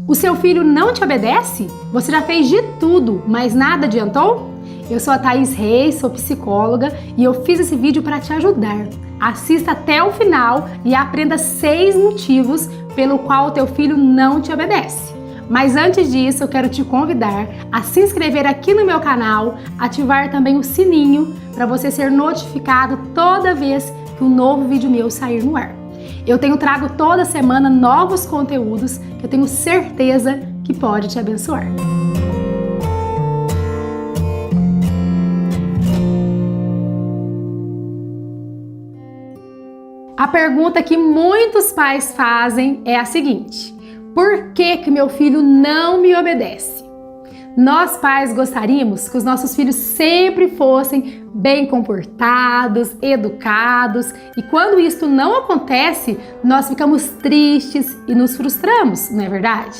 O seu filho não te obedece? Você já fez de tudo, mas nada adiantou? Eu sou a Thaís Reis, sou psicóloga e eu fiz esse vídeo para te ajudar. Assista até o final e aprenda 6 motivos pelo qual o teu filho não te obedece. Mas antes disso, eu quero te convidar a se inscrever aqui no meu canal, ativar também o sininho para você ser notificado toda vez que um novo vídeo meu sair no ar. Eu tenho trago toda semana novos conteúdos que eu tenho certeza que pode te abençoar. A pergunta que muitos pais fazem é a seguinte: por que meu filho não me obedece? Nós pais gostaríamos que os nossos filhos sempre fossem bem comportados, educados, e quando isso não acontece, nós ficamos tristes e nos frustramos, não é verdade?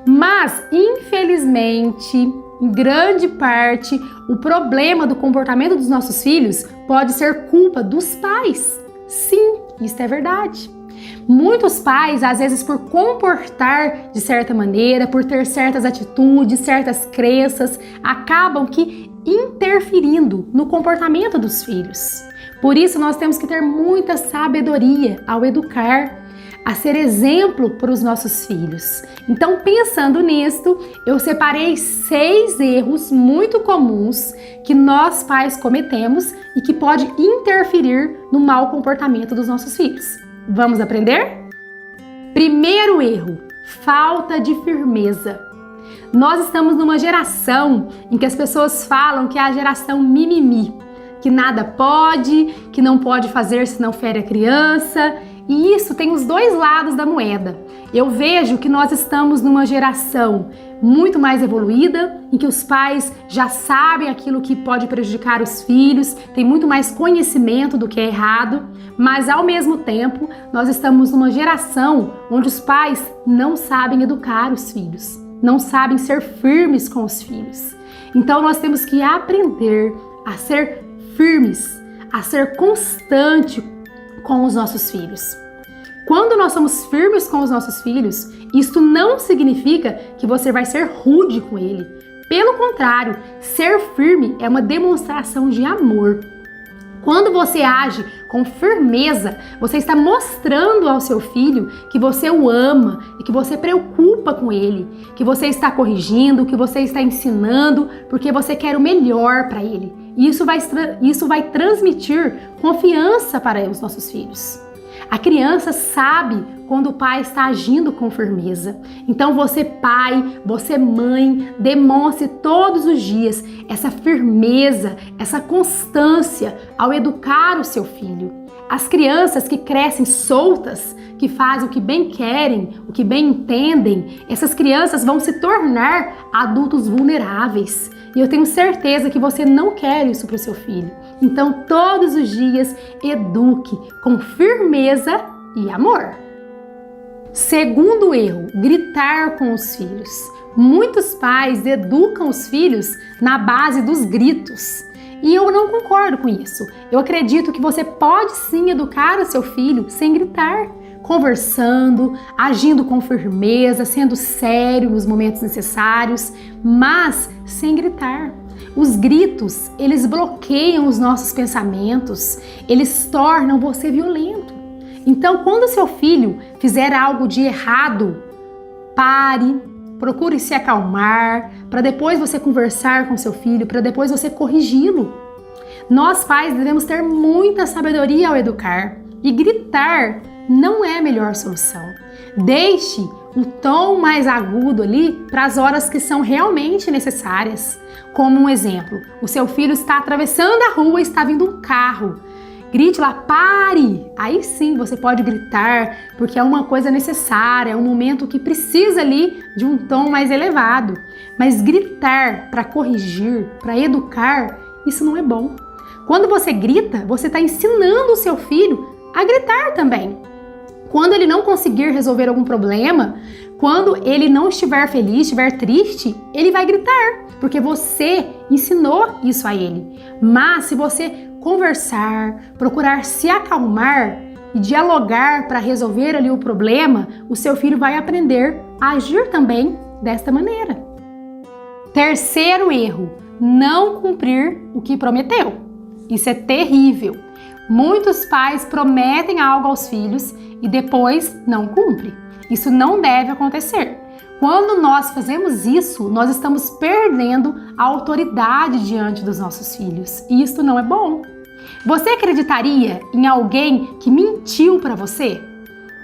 Mas, infelizmente, em grande parte, o problema do comportamento dos nossos filhos pode ser culpa dos pais. Sim, isso é verdade. Muitos pais, às vezes por comportar de certa maneira, por ter certas atitudes, certas crenças, acabam que interferindo no comportamento dos filhos. Por isso nós temos que ter muita sabedoria ao educar, a ser exemplo para os nossos filhos. Então, pensando nisto, eu separei 6 erros muito comuns que nós pais cometemos e que pode interferir no mau comportamento dos nossos filhos. Vamos aprender? Primeiro erro: falta de firmeza. Nós estamos numa geração em que as pessoas falam que é a geração mimimi, que nada pode, que não pode fazer se não fere a criança. E isso tem os dois lados da moeda. Eu vejo que nós estamos numa geração muito mais evoluída, em que os pais já sabem aquilo que pode prejudicar os filhos, tem muito mais conhecimento do que é errado, mas ao mesmo tempo nós estamos numa geração onde os pais não sabem educar os filhos, não sabem ser firmes com os filhos. Então nós temos que aprender a ser firmes, a ser constante com os nossos filhos. Quando nós somos firmes com os nossos filhos, isso não significa que você vai ser rude com ele. Pelo contrário, ser firme é uma demonstração de amor. Quando você age com firmeza, você está mostrando ao seu filho que você o ama e que você preocupa com ele, que você está corrigindo, que você está ensinando, porque você quer o melhor para ele. E isso vai transmitir confiança para os nossos filhos. A criança sabe quando o pai está agindo com firmeza. Então você pai, você mãe, demonstre todos os dias essa firmeza, essa constância ao educar o seu filho. As crianças que crescem soltas, que fazem o que bem querem, o que bem entendem, essas crianças vão se tornar adultos vulneráveis. E eu tenho certeza que você não quer isso para o seu filho. Então, todos os dias, eduque com firmeza e amor. Segundo erro: gritar com os filhos. Muitos pais educam os filhos na base dos gritos. E eu não concordo com isso. Eu acredito que você pode sim educar o seu filho sem gritar, conversando, agindo com firmeza, sendo sério nos momentos necessários, mas sem gritar. Os gritos, eles bloqueiam os nossos pensamentos, eles tornam você violento. Então, quando seu filho fizer algo de errado, pare, procure se acalmar, para depois você conversar com seu filho, para depois você corrigi-lo. Nós pais devemos ter muita sabedoria ao educar, e gritar não é a melhor solução. Deixe o tom mais agudo ali para as horas que são realmente necessárias. Como um exemplo, o seu filho está atravessando a rua e está vindo um carro. Grite lá: pare! Aí sim você pode gritar, porque é uma coisa necessária, é um momento que precisa ali de um tom mais elevado. Mas gritar para corrigir, para educar, isso não é bom. Quando você grita, você está ensinando o seu filho a gritar também. Quando ele não conseguir resolver algum problema, quando ele não estiver feliz, estiver triste, ele vai gritar, porque você ensinou isso a ele. Mas se você conversar, procurar se acalmar, e dialogar para resolver ali o problema, o seu filho vai aprender a agir também desta maneira. Terceiro erro, não cumprir o que prometeu. Isso é terrível. Muitos pais prometem algo aos filhos e depois não cumprem. Isso não deve acontecer. Quando nós fazemos isso, nós estamos perdendo a autoridade diante dos nossos filhos. E isso não é bom. Você acreditaria em alguém que mentiu para você?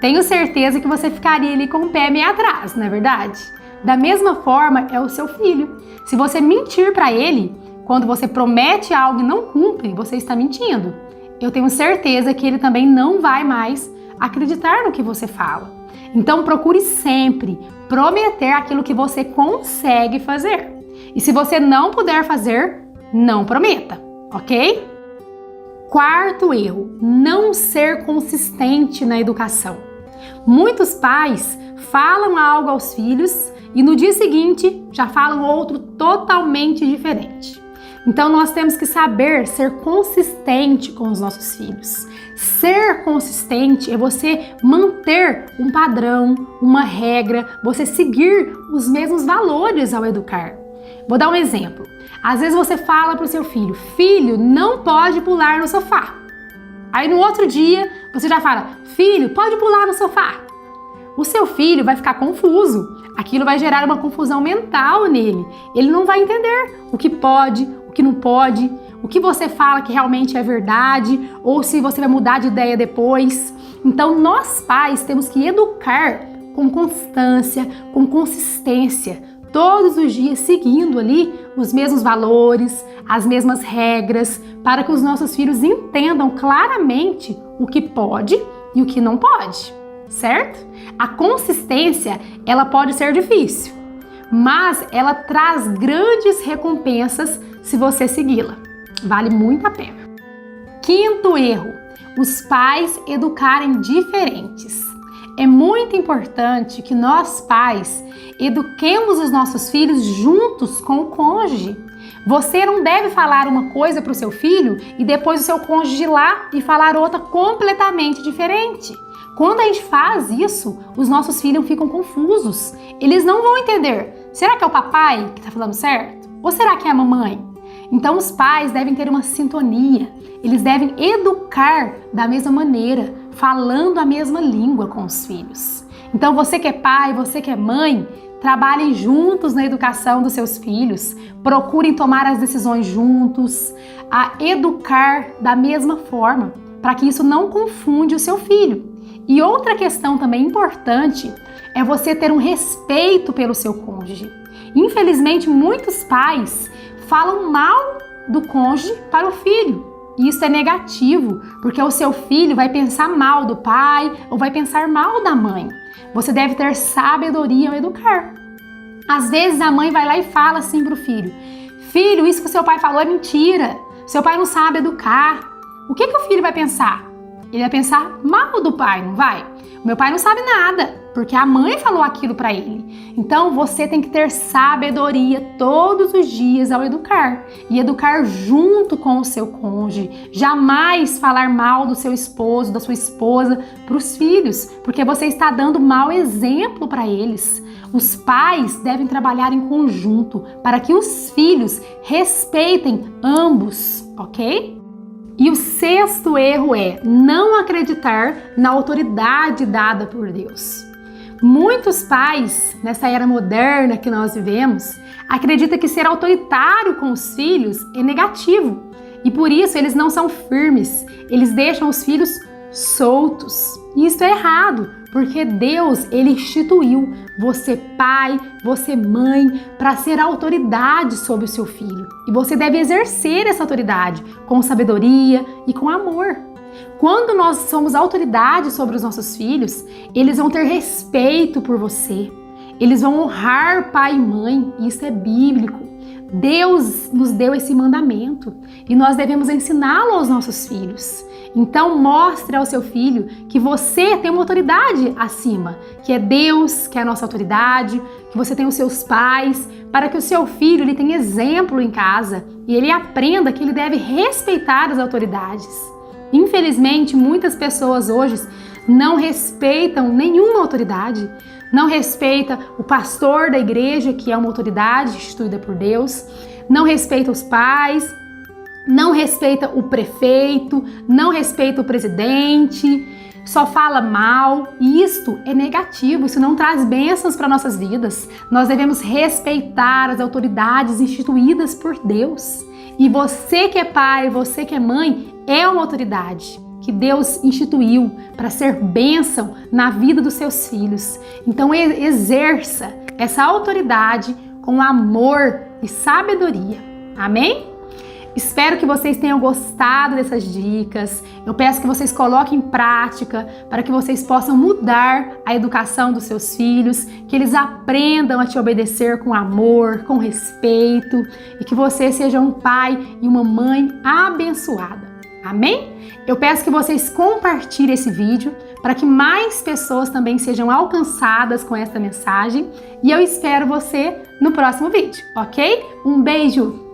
Tenho certeza que você ficaria ali com o pé meio atrás, não é verdade? Da mesma forma é o seu filho. Se você mentir para ele, quando você promete algo e não cumpre, você está mentindo. Eu tenho certeza que ele também não vai mais acreditar no que você fala. Então procure sempre prometer aquilo que você consegue fazer. E se você não puder fazer, não prometa, ok? Quarto erro, não ser consistente na educação. Muitos pais falam algo aos filhos e no dia seguinte já falam outro totalmente diferente. Então nós temos que saber ser consistente com os nossos filhos. Ser consistente é você manter um padrão, uma regra, você seguir os mesmos valores ao educar. Vou dar um exemplo. Às vezes você fala para o seu filho, filho, não pode pular no sofá. Aí no outro dia você já fala, filho, pode pular no sofá. O seu filho vai ficar confuso. Aquilo vai gerar uma confusão mental nele. Ele não vai entender o que pode, o que não pode, o que você fala que realmente é verdade, ou se você vai mudar de ideia depois. Então nós pais temos que educar com constância, com consistência, todos os dias seguindo ali os mesmos valores, as mesmas regras, para que os nossos filhos entendam claramente o que pode e o que não pode, certo? A consistência, ela pode ser difícil, mas ela traz grandes recompensas se você segui-la. Vale muito a pena. Quinto erro, os pais educarem diferentes. É muito importante que nós pais eduquemos os nossos filhos juntos com o cônjuge. Você não deve falar uma coisa para o seu filho e depois o seu cônjuge ir lá e falar outra completamente diferente. Quando a gente faz isso, os nossos filhos ficam confusos. Eles não vão entender. Será que é o papai que está falando certo? Ou será que é a mamãe? Então os pais devem ter uma sintonia. Eles devem educar da mesma maneira, falando a mesma língua com os filhos. Então você que é pai, você que é mãe, trabalhem juntos na educação dos seus filhos, procurem tomar as decisões juntos, a educar da mesma forma, para que isso não confunde o seu filho. E outra questão também importante é você ter um respeito pelo seu cônjuge. Infelizmente, muitos pais falam mal do cônjuge para o filho. E isso é negativo, porque o seu filho vai pensar mal do pai ou vai pensar mal da mãe. Você deve ter sabedoria ao educar. Às vezes a mãe vai lá e fala assim para o filho, filho, isso que o seu pai falou é mentira, seu pai não sabe educar. O que o filho vai pensar? Ele vai pensar mal do pai, não vai? O meu pai não sabe nada, porque a mãe falou aquilo para ele. Então você tem que ter sabedoria todos os dias ao educar. E educar junto com o seu cônjuge. Jamais falar mal do seu esposo, da sua esposa para os filhos, porque você está dando mau exemplo para eles. Os pais devem trabalhar em conjunto para que os filhos respeitem ambos, ok? E o sexto erro é não acreditar na autoridade dada por Deus. Muitos pais, nessa era moderna que nós vivemos, acreditam que ser autoritário com os filhos é negativo. E por isso eles não são firmes, eles deixam os filhos soltos. E isso é errado, porque Deus, ele instituiu você pai, você mãe, para ser autoridade sobre o seu filho. E você deve exercer essa autoridade com sabedoria e com amor. Quando nós somos autoridade sobre os nossos filhos, eles vão ter respeito por você. Eles vão honrar pai e mãe, isso é bíblico. Deus nos deu esse mandamento e nós devemos ensiná-lo aos nossos filhos. Então mostre ao seu filho que você tem uma autoridade acima, que é Deus, que é a nossa autoridade, que você tem os seus pais, para que o seu filho ele tenha exemplo em casa e ele aprenda que ele deve respeitar as autoridades. Infelizmente, muitas pessoas hoje não respeitam nenhuma autoridade, não respeita o pastor da igreja, que é uma autoridade instituída por Deus, não respeita os pais, não respeita o prefeito, não respeita o presidente, só fala mal, e isto é negativo, isso não traz bênçãos para nossas vidas. Nós devemos respeitar as autoridades instituídas por Deus. E você que é pai, você que é mãe, é uma autoridade que Deus instituiu para ser bênção na vida dos seus filhos. Então exerça essa autoridade com amor e sabedoria. Amém? Espero que vocês tenham gostado dessas dicas. Eu peço que vocês coloquem em prática para que vocês possam mudar a educação dos seus filhos, que eles aprendam a te obedecer com amor, com respeito e que você seja um pai e uma mãe abençoada. Amém? Eu peço que vocês compartilhem esse vídeo para que mais pessoas também sejam alcançadas com esta mensagem e eu espero você no próximo vídeo, ok? Um beijo!